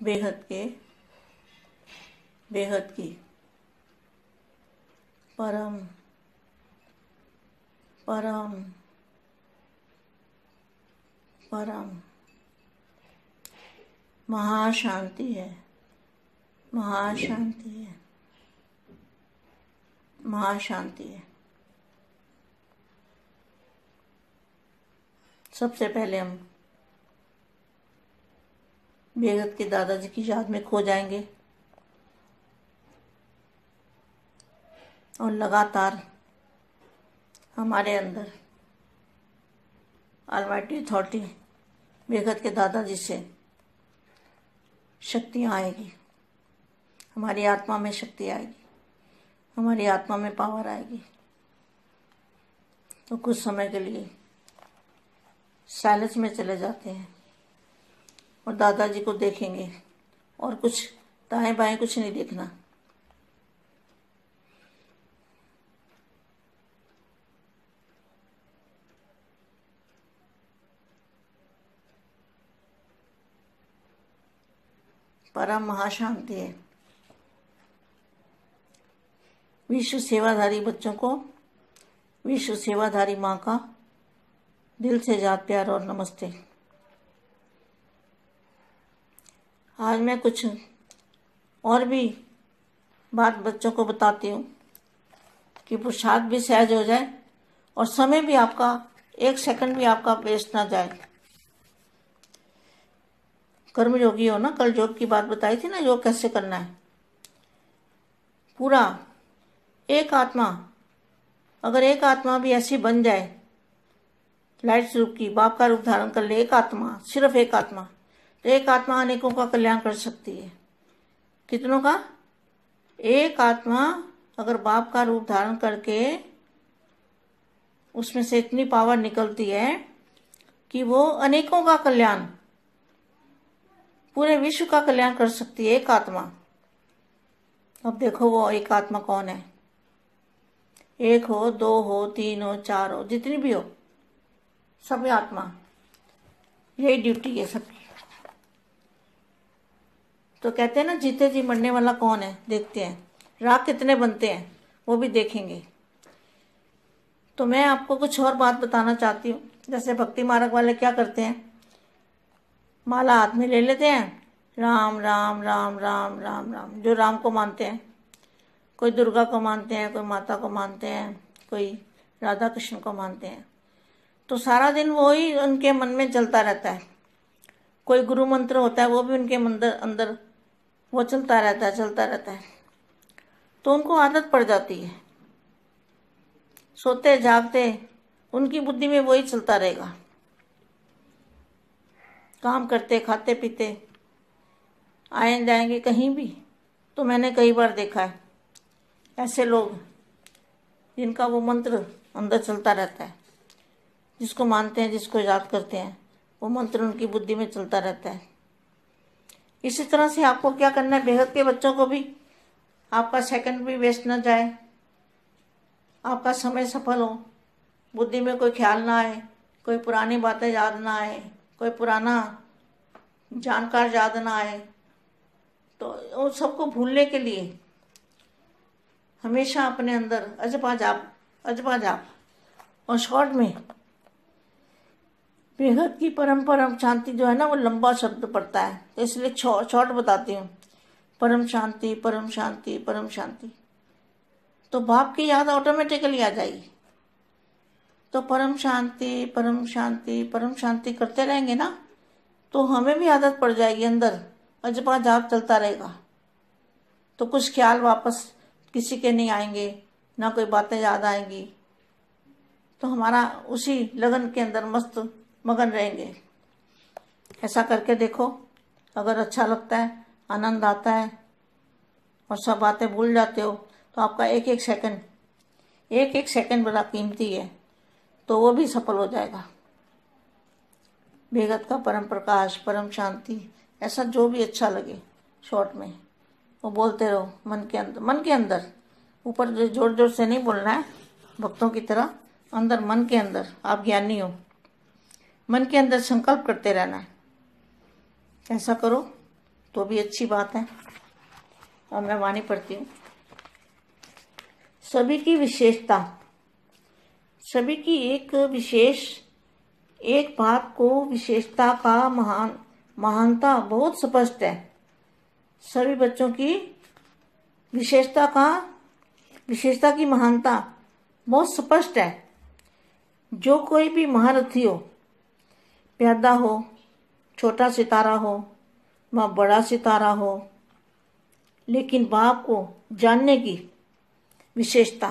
बेहद के बेहद की परम परम परम महाशांति है, महाशांति है, महाशांति है। सबसे पहले हम बेगत के दादाजी की याद में खो जाएंगे और लगातार हमारे अंदर ऑलमाइटी अथॉरिटी बेगत के दादाजी से शक्तियाँ आएगी, हमारी आत्मा में शक्ति आएगी, हमारी आत्मा में पावर आएगी। तो कुछ समय के लिए साइलेंस में चले जाते हैं और दादाजी को देखेंगे और कुछ दाएं बाएं कुछ नहीं देखना। परम महाशांति है। विश्व सेवाधारी बच्चों को विश्व सेवाधारी माँ का दिल से याद प्यार और नमस्ते। आज मैं कुछ और भी बात बच्चों को बताती हूँ कि पुरुषार्थ भी सहज हो जाए और समय भी आपका 1 सेकंड भी आपका वेस्ट ना जाए। कर्म योगी हो ना, कल योग की बात बताई थी ना, योग कैसे करना है। पूरा एक आत्मा, अगर एक आत्मा भी ऐसी बन जाए, लाइट स्वरूप की बाप का रूप धारण कर ले, एक आत्मा, सिर्फ एक आत्मा, तो एक आत्मा अनेकों का कल्याण कर सकती है। कितनों का? एक आत्मा अगर बाप का रूप धारण करके उसमें से इतनी पावर निकलती है कि वो अनेकों का कल्याण, पूरे विश्व का कल्याण कर सकती है एक आत्मा। अब देखो वो एक आत्मा कौन है। 1 हो, 2 हो, 3 हो, 4 हो, जितनी भी हो, सब आत्मा, यही ड्यूटी है सबकी। तो कहते हैं ना, जीते जी मरने वाला कौन है, देखते हैं। राग कितने बनते हैं वो भी देखेंगे। तो मैं आपको कुछ और बात बताना चाहती हूँ। जैसे भक्ति मार्ग वाले क्या करते हैं, माला हाथ में ले लेते हैं, राम राम राम राम राम राम, जो राम को मानते हैं। कोई दुर्गा को मानते हैं, कोई माता को मानते हैं, कोई राधा कृष्ण को मानते हैं। तो सारा दिन वो ही उनके मन में चलता रहता है। कोई गुरु मंत्र होता है, वो भी उनके अंदर वो चलता रहता है। तो उनको आदत पड़ जाती है, सोते जागते उनकी बुद्धि में वही चलता रहेगा। काम करते खाते पीते आए जाएंगे कहीं भी। तो मैंने कई बार देखा है ऐसे लोग जिनका वो मंत्र अंदर चलता रहता है, जिसको मानते हैं, जिसको याद करते हैं, वो मंत्र उनकी बुद्धि में चलता रहता है। इसी तरह से आपको क्या करना है, बेहद के बच्चों को भी आपका सेकंड भी वेस्ट ना जाए, आपका समय सफल हो, बुद्धि में कोई ख्याल ना आए, कोई पुरानी बातें याद ना आए, कोई पुराना जानकार याद ना आए। तो उन सबको भूलने के लिए हमेशा अपने अंदर अजपा जाप और शॉर्ट में बेहद की परम परम शांति जो है ना, वो लंबा शब्द पड़ता है, तो इसलिए शॉर्ट बताती हूँ। परम शांति परम शांति परम शांति। तो बाप की याद ऑटोमेटिकली आ जाएगी। तो परम शांति परम शांति परम शांति करते रहेंगे ना, तो हमें भी आदत पड़ जाएगी, अंदर अजपा जाप चलता रहेगा। तो कुछ ख्याल वापस किसी के नहीं आएंगे, ना कोई बातें याद आएंगी। तो हमारा उसी लगन के अंदर मस्त मगन रहेंगे। ऐसा करके देखो, अगर अच्छा लगता है, आनंद आता है और सब बातें भूल जाते हो, तो आपका एक एक सेकंड बड़ा कीमती है, तो वो भी सफल हो जाएगा। बेगत का परम प्रकाश, परम शांति, ऐसा जो भी अच्छा लगे शॉर्ट में वो बोलते रहो मन के अंदर। ऊपर जोर जोर से नहीं बोलना है, भक्तों की तरह अंदर मन के अंदर। आप ज्ञानी हो, मन के अंदर संकल्प करते रहना है। ऐसा करो तो भी अच्छी बात है। और मैं वाणी पढ़ती हूँ। सभी की विशेषता, सभी की एक बात को विशेषता का महानता बहुत स्पष्ट है। सभी बच्चों की विशेषता की महानता बहुत स्पष्ट है। जो कोई भी महारथी हो, प्यादा हो, छोटा सितारा हो व बड़ा सितारा हो, लेकिन बाप को जानने की विशेषता,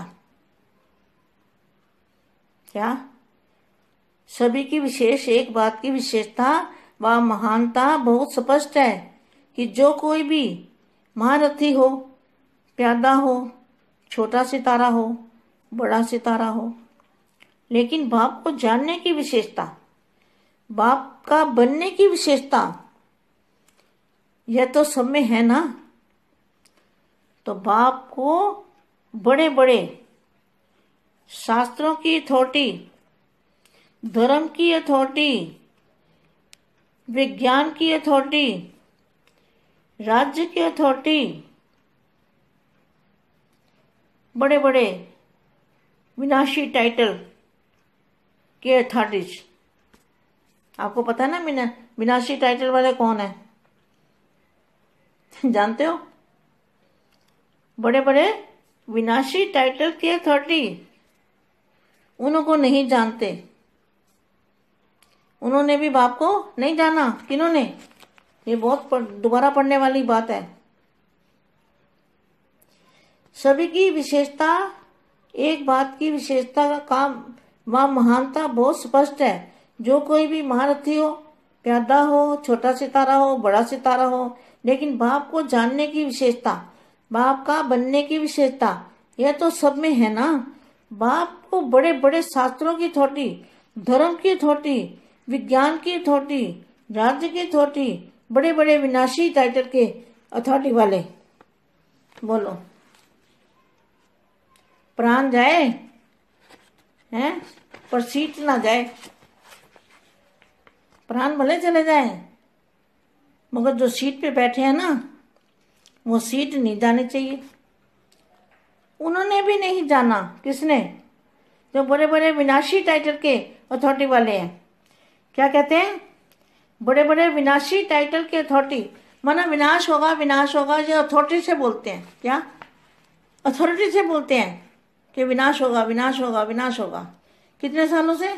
क्या सभी की एक बात की विशेषता व महानता बहुत स्पष्ट है कि जो कोई भी महारथी हो, प्यादा हो, छोटा सितारा हो, बड़ा सितारा हो, लेकिन बाप को जानने की विशेषता, बाप का बनने की विशेषता, यह तो सब में है ना। तो बाप को बड़े बड़े शास्त्रों की अथॉरिटी, धर्म की अथॉरिटी, विज्ञान की अथॉरिटी, राज्य की अथॉरिटी, बड़े बड़े विनाशी टाइटल के अथॉरिटीज। आपको पता है ना विनाशी टाइटल वाले कौन है? जानते हो? बड़े बड़े विनाशी टाइटल के अथॉरिटी, उनको नहीं जानते। उन्होंने भी बाप को नहीं जाना। किन्होंने? ये बहुत दोबारा पढ़ने वाली बात है। सभी की विशेषता, एक बात की विशेषता का काम व महानता बहुत स्पष्ट है। जो कोई भी महारथी हो, प्यादा हो, छोटा सितारा हो, बड़ा सितारा हो, लेकिन बाप को जानने की विशेषता, बाप का बनने की विशेषता, यह तो सब में है ना। बाप को बड़े बड़े शास्त्रों की अथॉरिटी, धर्म की अथॉरिटी, विज्ञान की अथॉरिटी, राज्य की अथॉरिटी, बड़े बड़े विनाशी टाइटल के अथॉरिटी वाले। बोलो, प्राण जाए हैं पर सीट ना जाए। प्राण भले चले जाए, मगर जो सीट पे बैठे हैं ना, वो सीट नहीं जानी चाहिए। उन्होंने भी नहीं जाना। किसने? जो बड़े बड़े विनाशी टाइटल के अथॉरिटी वाले हैं। क्या कहते हैं? बड़े बड़े विनाशी टाइटल के अथॉरिटी, माना विनाश होगा, विनाश होगा, ये अथॉरिटी से बोलते हैं। क्या? अथॉरिटी से बोलते हैं कि विनाश होगा, विनाश होगा, विनाश होगा। कितने सालों से?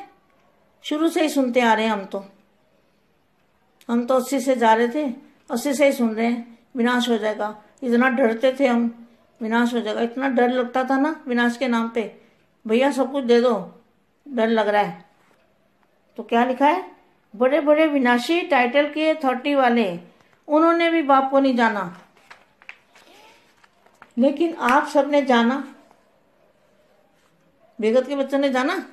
शुरू से ही सुनते आ रहे हैं। हम तो 80 से जा रहे थे, 80 से ही सुन रहे हैं विनाश हो जाएगा। इतना डरते थे हम, विनाश हो जाएगा। इतना डर लगता था ना विनाश के नाम पे। भैया सब कुछ दे दो, डर लग रहा है। तो क्या लिखा है? बड़े बड़े विनाशी टाइटल के अथॉरिटी वाले, उन्होंने भी बाप को नहीं जाना, लेकिन आप सबने जाना। बेगत के बच्चों ने जाना।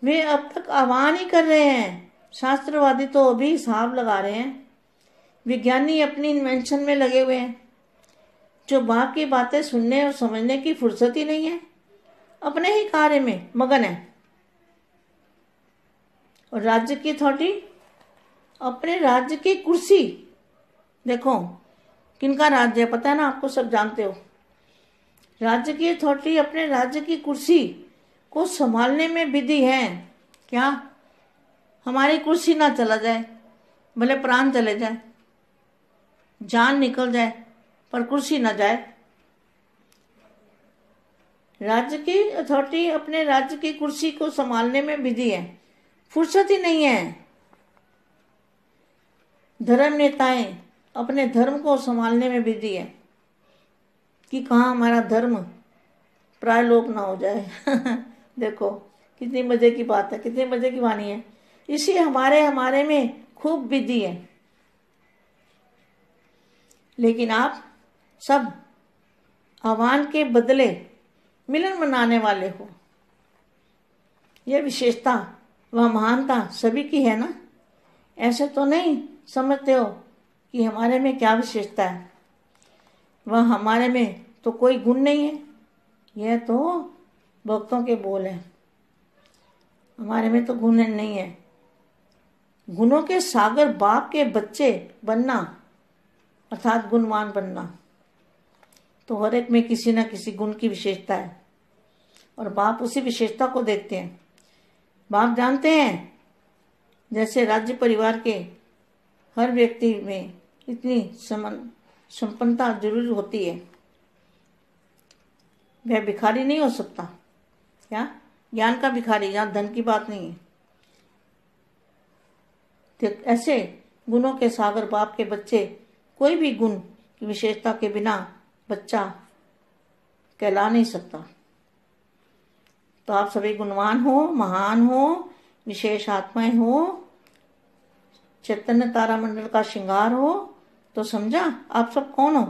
वे अब तक आह्वान ही कर रहे हैं। शास्त्रवादी तो अभी हिसाब लगा रहे हैं। विज्ञानी अपनी इन्वेंशन में लगे हुए हैं। जो बाप की बातें सुनने और समझने की फुर्सत ही नहीं है, अपने ही कार्य में मगन है। और राज्य की अथॉरिटी, अपने राज्य की कुर्सी। देखो किनका राज्य है पता है ना आपको, सब जानते हो। राज्य की अथॉरिटी अपने राज्य की कुर्सी को संभालने में विधि है। क्या? हमारी कुर्सी ना चला जाए, भले प्राण चले जाए, जान निकल जाए, पर कुर्सी ना जाए। राज्य की अथॉरिटी अपने राज्य की कुर्सी को संभालने में विधि है, फुर्सत ही नहीं है। धर्म नेताएं अपने धर्म को संभालने में विधि है कि कहाँ हमारा धर्म प्रायलोप ना हो जाए। देखो कितनी मजे की बात है, कितनी मजे की वाणी है। इसी हमारे में खूब विधि है। लेकिन आप सब आह्वान के बदले मिलन मनाने वाले हो। यह विशेषता व महानता सभी की है ना। ऐसे तो नहीं समझते हो कि हमारे में क्या विशेषता है, वह हमारे में तो कोई गुण नहीं है। यह तो भक्तों के बोल हैं। हमारे में तो गुण नहीं है। गुणों के सागर बाप के बच्चे बनना अर्थात गुणवान बनना। तो हर एक में किसी न किसी गुण की विशेषता है और बाप उसी विशेषता को देखते हैं। बाप जानते हैं जैसे राज्य परिवार के हर व्यक्ति में इतनी संपन्नता जरूरी होती है, वह भिखारी नहीं हो सकता। क्या ज्ञान का भिखारी, यहाँ धन की बात नहीं है। तो ऐसे गुणों के सागर बाप के बच्चे कोई भी गुण की विशेषता के बिना बच्चा कहला नहीं सकता। तो आप सभी गुणवान हो, महान हो, विशेष आत्माएं हो, चैतन्य तारा मंडल का श्रृंगार हो। तो समझा आप सब कौन हो?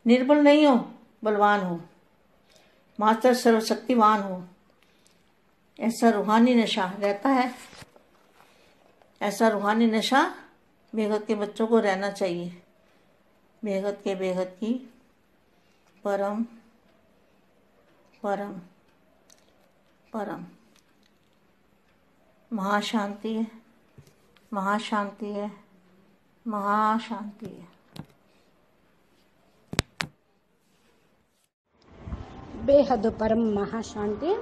निर्बल नहीं हो, बलवान हो, मास्टर सर्वशक्तिवान हो। ऐसा रूहानी नशा रहता है, ऐसा रूहानी नशा बेहद के बच्चों को रहना चाहिए। बेहद के बेहद की परम परम परम महाशांति है, महाशांति है, महाशांति है। బేహద్దు పరం మహాశాంతి.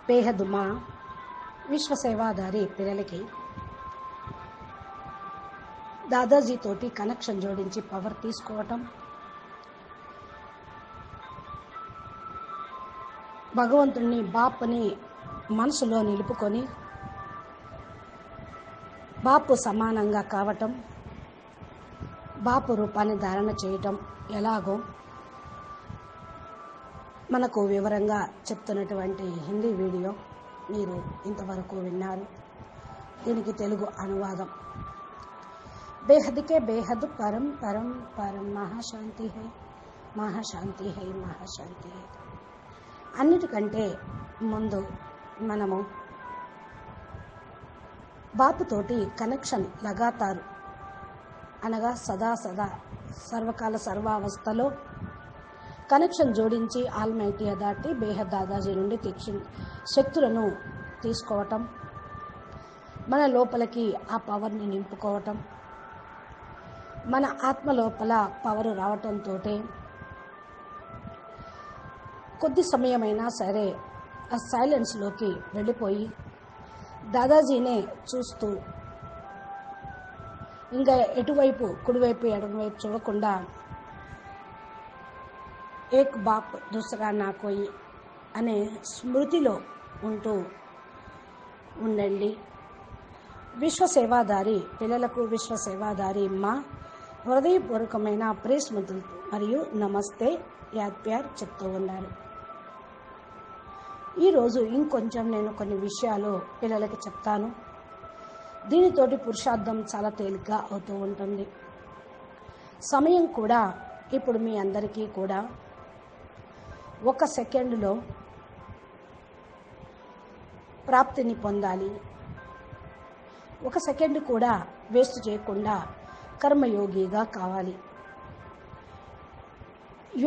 బేహద్దు మా విశ్వ సేవాదారి పిల్లలకి దాదాజీ తోటి కనెక్షన్ జోడించి పవర్ తీసుకోవటం, భగవంతుని బాపుని మనసులో నిలుపుకొని బాపు సమానంగా కావటం, బాపు రూపాన్ని ధారణ చేయటం ఎలాగో మనకు వివరంగా చెప్తున్నటువంటి హిందీ వీడియో మీరు ఇంతవరకు విన్నారు. దీనికి తెలుగు అనువాదం. బేహద్ కే బేహద్ పరం పరం పరం మహాశాంతి హై, మహాశాంతి హై, మహాశాంతి హై. అన్నిటికంటే ముందు మనము బాపుతోటి కనెక్షన్ లగాతారు అనగా సదా సదా సర్వకాల సర్వావస్థలో కనెక్షన్ జోడించి ఆల్మైటీ దాటి బేహద్ దాదాజీ నుండి శక్తులను తీసుకోవటం, మన లోపలికి ఆ పవర్ని నింపుకోవటం, మన ఆత్మ లోపల పవర్ రావటంతో కొద్ది సమయమైనా సరే ఆ సైలెన్స్లోకి వెళ్ళిపోయి దాదాజీనే చూస్తూ ఇంకా ఎటువైపు కుడివైపు ఎడమవైపు చూడకుండా ఏక్ బాప్ దూసరా నా కోయి అనే స్మృతిలో ఉంటూ ఉండండి. విశ్వసేవాదారి పిల్లలకు విశ్వసేవాదారి మా హృదయపూర్వకమైన ప్రేస్మృతులు మరియు నమస్తే యాద్ ప్యార్ చెప్తూ ఉన్నారు. ఈరోజు ఇంకొంచెం నేను కొన్ని విషయాలు పిల్లలకి చెప్తాను. దీనితోటి పురుషార్థం చాలా తేలిగ్గా అవుతూ ఉంటుంది. సమయం కూడా ఇప్పుడు మీ అందరికీ కూడా 1 సెకండ్లో ప్రాప్తిని పొందాలి. 1 సెకండ్ కూడా వేస్ట్ చేయకుండా కర్మయోగిగా కావాలి.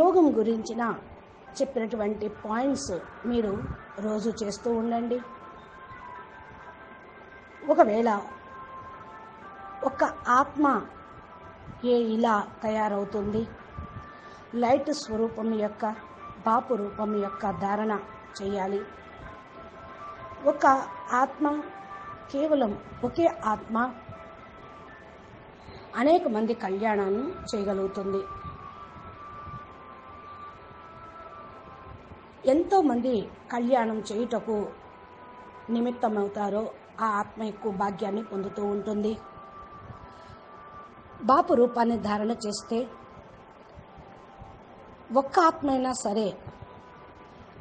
యోగం గురించిన చెప్పినటువంటి పాయింట్స్ మీరు రోజు చేస్తూ ఉండండి. ఒకవేళ ఒక ఆత్మ ఇలా తయారవుతుంది, లైట్ స్వరూపం యొక్క బాపు రూపం యొక్క ధారణ చేయాలి. ఒక ఆత్మ, కేవలం ఒకే ఆత్మ అనేక మంది కళ్యాణాన్ని చేయగలుగుతుంది. ఎంతోమంది కళ్యాణం చేయుటకు నిమిత్తమవుతారో ఆ ఆత్మ ఎక్కువ భాగ్యాన్ని పొందుతూ ఉంటుంది. బాపు రూపాన్ని ధారణ చేస్తే ఒక్క ఆత్మ అయినా సరే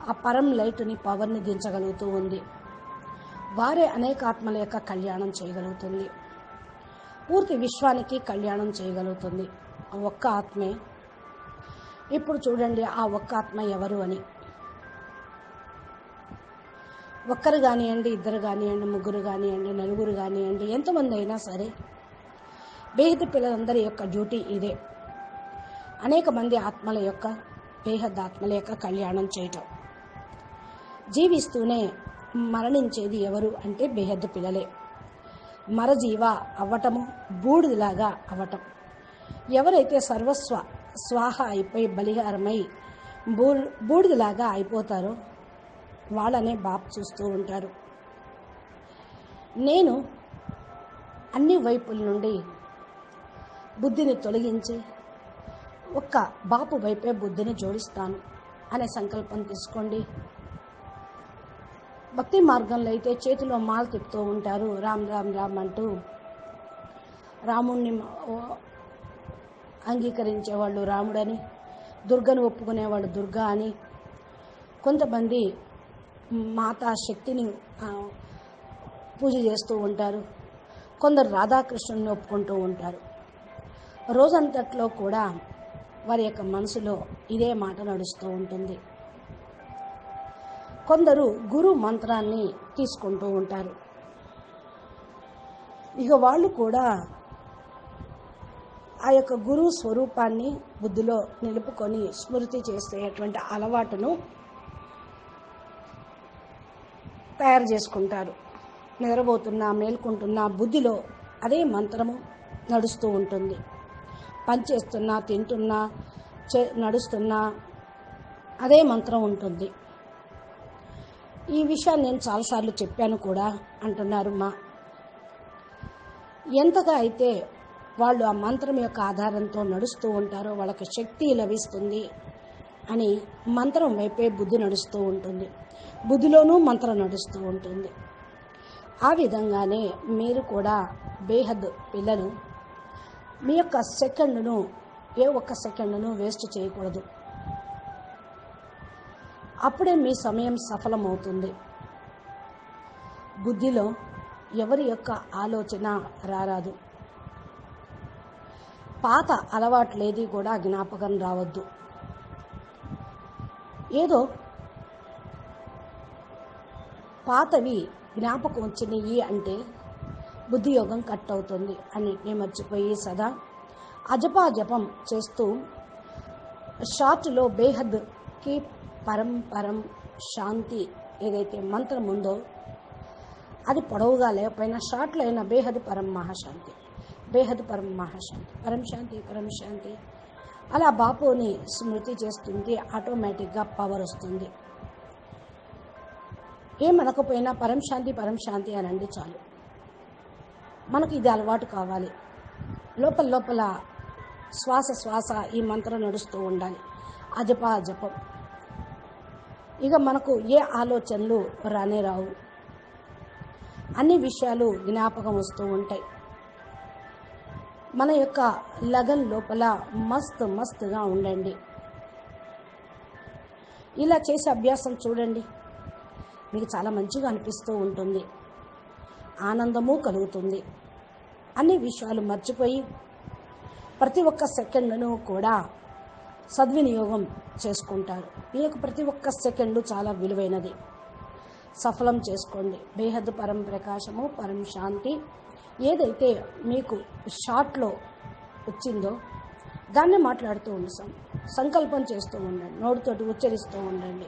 ఆ పరం లైట్ని పవర్ని దించగలుగుతూ ఉంది. వారే అనేక ఆత్మల యొక్క కళ్యాణం చేయగలుగుతుంది. పూర్తి విశ్వానికి కళ్యాణం చేయగలుగుతుంది ఆ ఒక్క ఆత్మే. ఇప్పుడు చూడండి ఆ ఒక్క ఆత్మ ఎవరు అని. ఒక్కరు కానివ్వండి, ఇద్దరు కానివ్వండి, ముగ్గురు కానివ్వండి, నలుగురు కానివ్వండి, ఎంతమంది అయినా సరే బేహద్ పిల్లలందరి యొక్క డ్యూటీ ఇదే. అనేక మంది ఆత్మల యొక్క బేహద్ ఆత్మల యొక్క కళ్యాణం చేయటం. జీవిస్తూనే మరణించేది ఎవరు అంటే బేహద్ పిల్లలే. మరజీవ అవ్వటము, బూడిదిలాగా అవ్వటం. ఎవరైతే సర్వస్వ స్వాహ అయిపోయి బలిహారమై బూడిదలాగా అయిపోతారో వాళ్ళనే బాపు చూస్తూ ఉంటారు. నేను అన్ని వైపుల నుండి బుద్ధిని తొలగించి ఒక్క బాపు వైపే బుద్ధిని జోడిస్తాను అనే సంకల్పం తీసుకోండి. భక్తి మార్గంలో అయితే చేతిలో మాల తిప్పుతూ ఉంటారు, రామ్ రామ్ రామ్ అంటూ. రాముణ్ణి అంగీకరించేవాళ్ళు రాముడని, దుర్గను ఒప్పుకునేవాళ్ళు దుర్గా అని, కొంతమంది మాతా శక్తిని పూజ చేస్తూ ఉంటారు, కొందరు రాధాకృష్ణుని ఒప్పుకుంటూ ఉంటారు. రోజంతట్లో కూడా వారి యొక్క మనసులో ఇదే మాట నడుస్తూ ఉంటుంది. కొందరు గురు మంత్రాన్ని తీసుకుంటూ ఉంటారు. ఇక వాళ్ళు కూడా ఆ యొక్క గురువు స్వరూపాన్ని బుద్ధిలో నిలుపుకొని స్మృతి చేసేటువంటి అలవాటును తయారు చేసుకుంటారు. నిద్రపోతున్నా మేల్కుంటున్నా బుద్ధిలో అదే మంత్రము నడుస్తూ ఉంటుంది. పనిచేస్తున్నా తింటున్నా నడుస్తున్నా అదే మంత్రం ఉంటుంది. ఈ విషయాన్ని నేను చాలాసార్లు చెప్పాను కూడా అంటున్నారు మా. ఎంతగా అయితే వాళ్ళు ఆ మంత్రం యొక్క ఆధారంతో నడుస్తూ ఉంటారో వాళ్ళకి శక్తి లభిస్తుంది అని మంత్రం వైపే బుద్ధి నడుస్తూ ఉంటుంది. బుద్ధిలోనూ మంత్రం నడుస్తూ ఉంటుంది. ఆ విధంగానే మీరు కూడా బేహద్ పిల్లలు మీ యొక్క సెకండ్ను ఏ ఒక్క సెకండ్ను వేస్ట్ చేయకూడదు. అప్పుడే మీ సమయం సఫలమవుతుంది. బుద్ధిలో ఎవరి యొక్క ఆలోచన రారాదు. పాత అలవాట్లేది కూడా జ్ఞాపకం రావద్దు. ఏదో పాతవి జ్ఞాపకం వచ్చినాయి అంటే బుద్ధియోగం కట్ అవుతుంది. అన్నిటినీ మర్చిపోయి సదా అజపాజపం చేస్తూ షార్ట్లో బేహద్కి పరం పరం శాంతి ఏదైతే మంత్రం ఉందో అది పొడవుగా లేకపోయినా షార్ట్లో అయినా బేహద్ పరం మహాశాంతి, బేహద్ పరం మహాశాంతి, పరం శాంతి పరం శాంతి అలా బాపుని స్మృతి చేస్తుంటే ఆటోమేటిక్గా పవర్ వస్తుంది. ఏం అనకపోయినా పరం శాంతి అనండి చాలు. మనకు ఇది అలవాటు కావాలి. లోపల లోపల శ్వాస ఈ మంత్రం నడుస్తూ ఉండాలి. అజపం. ఇక మనకు ఏ ఆలోచనలు రానే రావు. అన్ని విషయాలు జ్ఞాపకం వస్తూ ఉంటాయి. మన యొక్క లగన్ లోపల మస్తుగా ఉండండి. ఇలా చేసే అభ్యాసం చూడండి, మీకు చాలా మంచిగా అనిపిస్తూ ఉంటుంది. ఆనందము కలుగుతుంది. అన్ని విషయాలు మర్చిపోయి ప్రతి ఒక్క సెకండ్ను కూడా సద్వినియోగం చేసుకుంటారు. ఈ యొక్క ప్రతి ఒక్క సెకండు చాలా విలువైనది. సఫలం చేసుకోండి. బేహద్ పరం ప్రకాశము, పరం శాంతి ఏదైతే మీకు షార్ట్లో వచ్చిందో దాన్నే మాట్లాడుతూ ఉండి సంకల్పం చేస్తూ ఉండండి. నోటితోటి ఉచ్చరిస్తూ ఉండండి.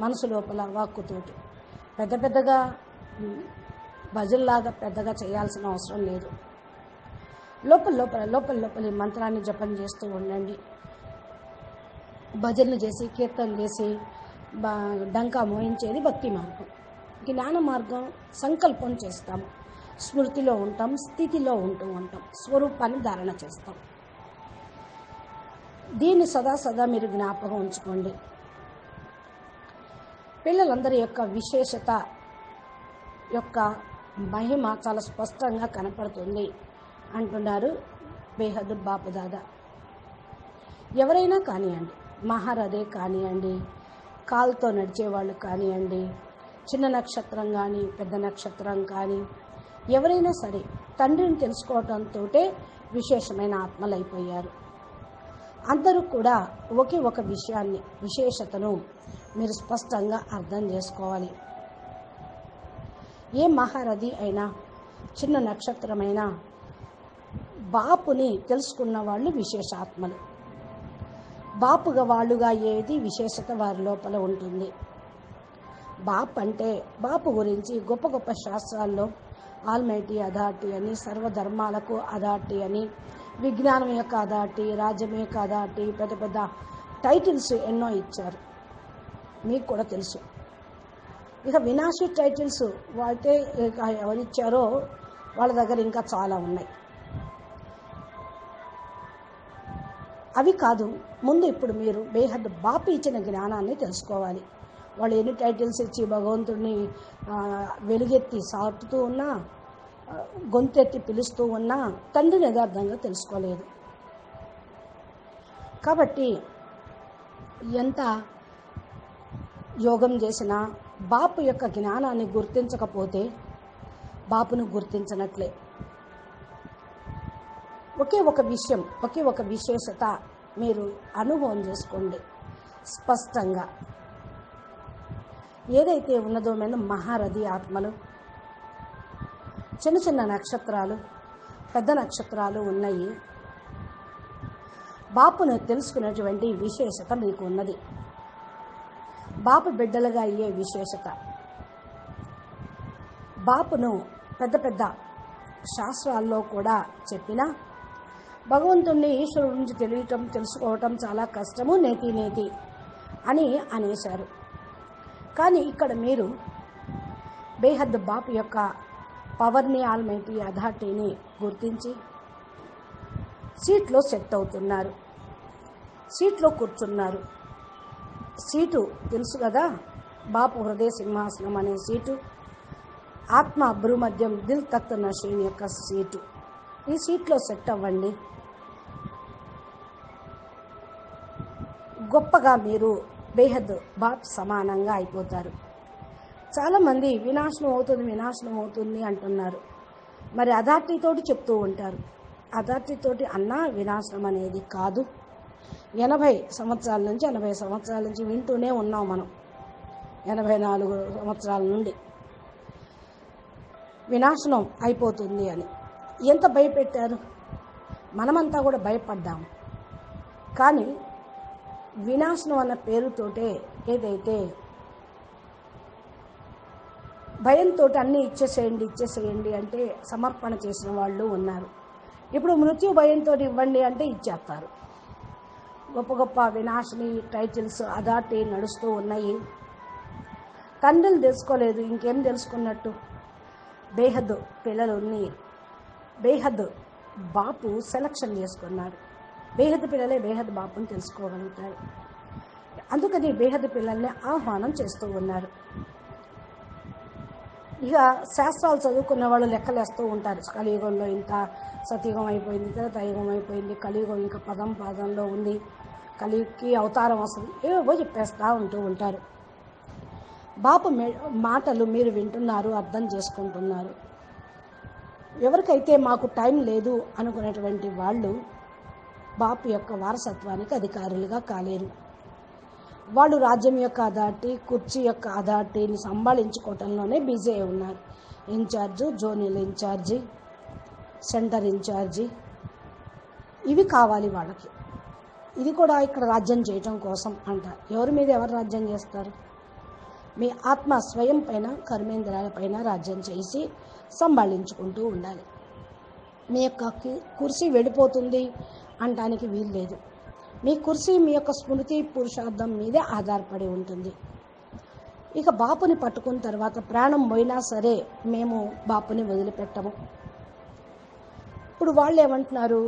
మనసు లోపల వాక్కుతోటి పెద్దగా భజనలాగా పెద్దగా చేయాల్సిన అవసరం లేదు. లోపల ఈ మంత్రాన్ని జపం చేస్తూ ఉండండి. భజనలు చేసి కీర్తనలు చేసి డంకా మోయించేది భక్తి మార్గం. జ్ఞాన మార్గం సంకల్పం చేస్తాము, స్మృతిలో ఉంటాం, స్థితిలో ఉంటూ ఉంటాం, స్వరూపాన్ని ధారణ చేస్తాం. దీన్ని సదా మీరు జ్ఞాపకం ఉంచుకోండి. పిల్లలందరి యొక్క విశేషత యొక్క మహిమ చాలా స్పష్టంగా కనపడుతుంది అంటున్నారు బేహద్ బాపు దాదా. ఎవరైనా కానివ్వండి, మహారథే కానివ్వండి, కాలుతో నడిచేవాళ్ళు కానివ్వండి, చిన్న నక్షత్రం కానీ పెద్ద నక్షత్రం కానీ ఎవరైనా సరే తండ్రిని తెలుసుకోవడంతో విశేషమైన ఆత్మలైపోయారు. అందరూ కూడా ఒకే ఒక విషయాన్ని, విశేషతను మీరు స్పష్టంగా అర్థం చేసుకోవాలి. ఏ మహారథి అయినా చిన్న నక్షత్రమైనా బాపుని తెలుసుకున్న వాళ్ళు విశేషాత్మలు. బాపుగా వాళ్ళుగా ఏది విశేషత వారి లోపల ఉంటుంది. బాప్ అంటే బాపు గురించి గొప్ప గొప్ప శాస్త్రాల్లో ఆల్మైటీ అథారిటీ అని, సర్వధర్మాలకు అథారిటీ అని, విజ్ఞానం యొక్క అథారిటీ, రాజ్యం యొక్క అథారిటీ, పెద్ద పెద్ద టైటిల్స్ ఎన్నో ఇచ్చారు, మీకు కూడా తెలుసు. ఇక వినాశీ టైటిల్స్ అయితే ఎవరిచ్చారో వాళ్ళ దగ్గర ఇంకా చాలా ఉన్నాయి. అవి కాదు, ముందు ఇప్పుడు మీరు బేహద్ బాపు ఇచ్చిన జ్ఞానాన్ని తెలుసుకోవాలి. వాళ్ళు ఎన్ని టైటిల్స్ ఇచ్చి భగవంతుడిని వెలుగెత్తి సాటుతూ ఉన్నా, గొంతెత్తి పిలుస్తూ ఉన్నా తండ్రిని యథార్థంగా తెలుసుకోలేదు. కాబట్టి ఎంత యోగం చేసినా బాపు యొక్క జ్ఞానాన్ని గుర్తించకపోతే బాపును గుర్తించినట్లే. ఒకే ఒక విషయం, ఒకే ఒక విశేషత మీరు అనుభవం చేసుకోండి స్పష్టంగా. ఏదైతే ఉన్నదో మీద మహారథి ఆత్మలు, చిన్న చిన్న నక్షత్రాలు, పెద్ద నక్షత్రాలు ఉన్నాయి. బాపును తెలుసుకునేటువంటి విశేషత మీకు ఉన్నది. బాపు బిడ్డలుగా అయ్యే విశేషత. బాపును పెద్ద పెద్ద శాస్త్రాల్లో కూడా చెప్పినా భగవంతుణ్ణి ఈశ్వరుడి నుంచి తెలుసుకోవటం చాలా కష్టము, నేతి అని అనేశారు. కానీ ఇక్కడ మీరు బేహద్ బాపు యొక్క పవర్ని, ఆల్మైటీ అథారిటీని గుర్తించి సీట్లో సెట్ అవుతున్నారు, సీట్లో కూర్చున్నారు. సీటు తెలుసు కదా, బాపు హృదయ సింహాసనం అనే సీటు, ఆత్మ భ్రూమధ్యం దిల్ తఖ్త్ నషీన్ యొక్క సీటు. ఈ సీట్లో సెట్ అవ్వండి. గొప్పగా మీరు బేహద్ బాప్ సమానంగా అయిపోతారు. చాలామంది వినాశనం అవుతుంది అంటున్నారు. మరి అథారిటీతోటి చెప్తూ ఉంటారు. అథారిటీతోటి అన్నా వినాశనం అనేది కాదు. 80 సంవత్సరాల నుంచి వింటూనే ఉన్నాం మనం. 84 సంవత్సరాల నుండి వినాశనం అయిపోతుంది అని ఎంత భయపెట్టారు. మనమంతా కూడా భయపడ్డాం. కానీ వినాశనం అన్న పేరుతోటే ఏదైతే భయంతో అన్నీ ఇచ్చేసేయండి అంటే సమర్పణ చేసిన వాళ్ళు ఉన్నారు. ఇప్పుడు మృత్యు భయంతో ఇవ్వండి అంటే ఇచ్చేస్తారు. గొప్ప గొప్ప వినాశని టైటిల్స్ అథారిటీ నడుస్తూ ఉన్నాయి. తండ్రులు తెలుసుకోలేదు, ఇంకేం తెలుసుకున్నట్టు. బేహద్ పిల్లలని బేహద్ బాపు సెలక్షన్ చేసుకున్నారు. బేహద్ పిల్లలే బేహద్ బాపుని తెలుసుకోగలుగుతారు. అందుకని బేహద్ పిల్లల్ని ఆహ్వానం చేస్తూ ఉన్నారు. ఇక శాస్త్రాలు చదువుకున్న వాళ్ళు లెక్కలేస్తూ ఉంటారు. కలియుగంలో ఇంత, సతయుగం అయిపోయింది, త్రేతాయుగం అయిపోయింది, కలియుగం ఇంకా పాదంలో ఉంది, కలియుగకి అవతారం వస్తుంది, ఏవో చెప్పేస్తూ ఉంటూ ఉంటారు. బాపు మాటలు మీరు వింటున్నారు, అర్థం చేసుకుంటున్నారు. ఎవరికైతే మాకు టైం లేదు అనుకునేటువంటి వాళ్ళు బాపు యొక్క వారసత్వానికి అధికారులుగా కాలేరు. వాళ్ళు రాజ్యం యొక్క అథారిటీ, కుర్చీ యొక్క అథారిటీని సంభాళించుకోవటంలోనే బిజీ అయి ఉన్నారు. Incharge, zonal incharge, centre incharge, ఇవి కావాలి వాళ్ళకి. ఇది కూడా ఇక్కడ రాజ్యం చేయటం కోసం అంటారు. ఎవరి మీద ఎవరు రాజ్యం చేస్తారు? మీ ఆత్మ స్వయం పైన, కర్మేంద్రాల పైన రాజ్యం చేసి సంభాళించుకుంటూ ఉండాలి. మీ యొక్క కుర్చీ వెళ్ళిపోతుంది అనడానికి వీలు లేదు. మీ కుర్చీ మీ యొక్క స్మృతి పురుషార్థం మీదే ఆధారపడి ఉంటుంది. ఇక బాపుని పట్టుకున్న తర్వాత ప్రాణం పోయినా సరే మేము బాపుని వదిలిపెట్టము. ఇప్పుడు వాళ్ళు ఏమంటున్నారు?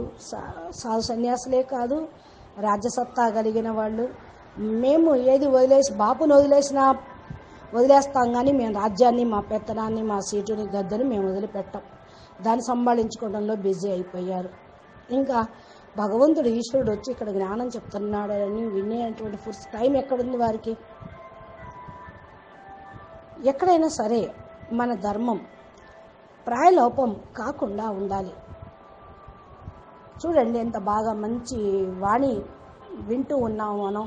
సాధు సన్యాసులే కాదు, రాజ్యసత్తా కలిగిన వాళ్ళు, మేము ఏది బాపుని వదిలేస్తాం కానీ మేము రాజ్యాన్ని, మా పెత్తనాన్ని, మా సీటుని, గద్దెని మేము వదిలిపెట్టాం. దాన్ని సంభాళించుకోవడంలో బిజీ అయిపోయారు. ఇంకా భగవంతుడు ఈశ్వరుడు వచ్చి ఇక్కడ జ్ఞానం చెప్తున్నాడని వినేటువంటి ఫుర్స్ టైం ఎక్కడుంది వారికి? ఎక్కడైనా సరే మన ధర్మం ప్రాయలోపం కాకుండా ఉండాలి. చూడండి ఎంత బాగా మంచి వాణి వింటూ ఉన్నాము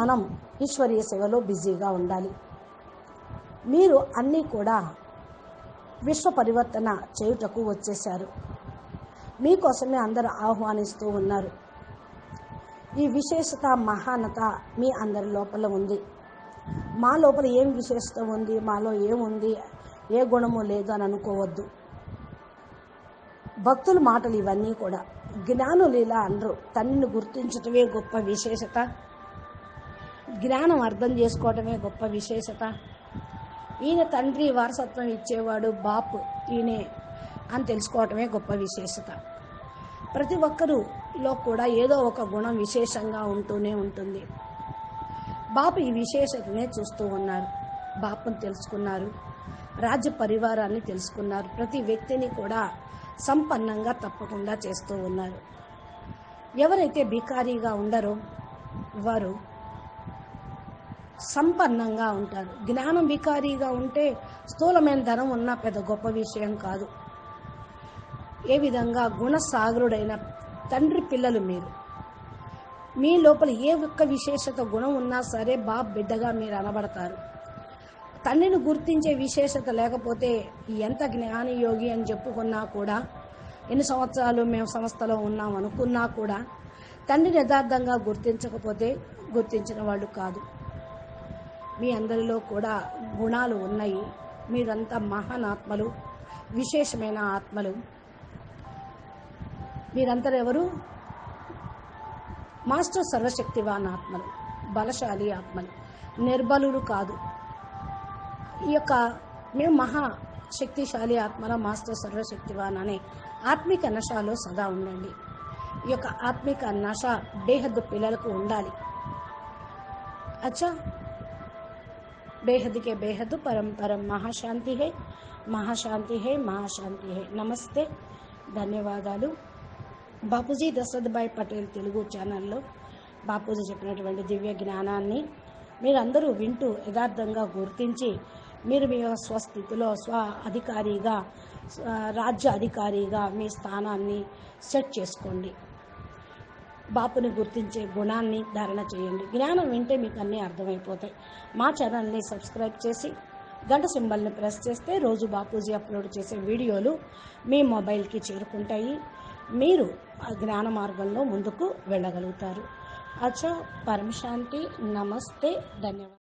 మనం ఈశ్వరీయ సేవలో బిజీగా ఉండాలి. మీరు అన్నీ కూడా విశ్వ పరివర్తన చేయుటకు వచ్చేశారు. మీకోసమే అందరూ ఆహ్వానిస్తూ ఉన్నారు. ఈ విశేషత, మహానత మీ అందరి లోపల ఉంది. మా లోపల ఏం విశేషత ఉంది, మాలో ఏముంది, ఏ గుణము లేదు అని అనుకోవద్దు. భక్తుల మాటలు ఇవన్నీ కూడా. జ్ఞానులు ఇలా అనరు, తండ్రిని గుర్తించటమే గొప్ప విశేషత, జ్ఞానం అర్థం చేసుకోవటమే గొప్ప విశేషత, ఈయన తండ్రి వారసత్వం ఇచ్చేవాడు బాప్ ఈయనే అని తెలుసుకోవటమే గొప్ప విశేషత. ప్రతి ఒక్కరిలో కూడా ఏదో ఒక గుణం విశేషంగా ఉంటూనే ఉంటుంది. బాపు ఈ విశేషతనే చూస్తూ ఉన్నారు. బాపును తెలుసుకున్నారు, రాజ్య పరివారాన్ని తెలుసుకున్నారు, ప్రతి వ్యక్తిని కూడా సంపన్నంగా తప్పకుండా చేస్తూ ఉన్నారు. ఎవరైతే భికారీగా ఉండరో వారు సంపన్నంగా ఉంటారు. జ్ఞానం భికారీగా ఉంటే స్థూలమైన ధనం ఉన్నా పెద్ద గొప్ప విషయం కాదు. ఏ విధంగా గుణసాగరుడైన తండ్రి పిల్లలు మీరు. మీ లోపల ఏ ఒక్క విశేషత గుణం ఉన్నా సరే బాబ్ బిడ్డగా మీరు అనబడతారు. తండ్రిని గుర్తించే విశేషత లేకపోతే ఎంత జ్ఞాని యోగి అని చెప్పుకున్నా కూడా, ఎన్ని సంవత్సరాలు మేము సంస్థలో ఉన్నాం అనుకున్నా కూడా తండ్రిని యథార్థంగా గుర్తించకపోతే గుర్తించిన వాళ్ళు కాదు. మీ అందరిలో కూడా గుణాలు ఉన్నాయి. మీరంతా మహానాత్మలు, విశేషమైన ఆత్మలు. మీరంతా ఎవరు? మాస్టర్ సర్వశక్తివాన్ ఆత్మలు, బలశాలి ఆత్మలు, నిర్బలులు కాదు. ఈ యొక్క మేము మహాశక్తిశాలి ఆత్మల మాస్టర్ సర్వశక్తివాన్ అనే ఆత్మిక నశలో సదా ఉండండి. ఈ యొక్క ఆత్మిక నశ బేహద్దు పిల్లలకు ఉండాలి. అచ్చా, బేహద్ కే బేహద్ పరం పరం మహాశాంతి హై, మహాశాంతి హై, మహాశాంతి హై. నమస్తే, ధన్యవాదాలు. బాపూజీ దశరథభాయ్ పటేల్ తెలుగు ఛానల్లో బాపూజీ చెప్పినటువంటి దివ్య జ్ఞానాన్ని మీరందరూ వింటూ యథార్థంగా గుర్తించి మీరు మీ స్వస్థితిలో స్వ అధికారిగా, రాజ్య అధికారిగా మీ స్థానాన్ని సెట్ చేసుకోండి. బాపుని గుర్తించే గుణాన్ని ధారణ చేయండి. జ్ఞానం వింటే మీకు అన్నీ అర్థమైపోతాయి. మా ఛానల్ని సబ్స్క్రైబ్ చేసి గంట సింబల్ని ప్రెస్ చేస్తే రోజు బాపూజీ అప్లోడ్ చేసే వీడియోలు మీ మొబైల్కి చేరుకుంటాయి. మీరు ఆ జ్ఞాన మార్గంలో ముందుకు వెళ్ళగలుగుతారు. అచ్చా, పరమశాంతి. నమస్తే, ధన్యవాదాలు.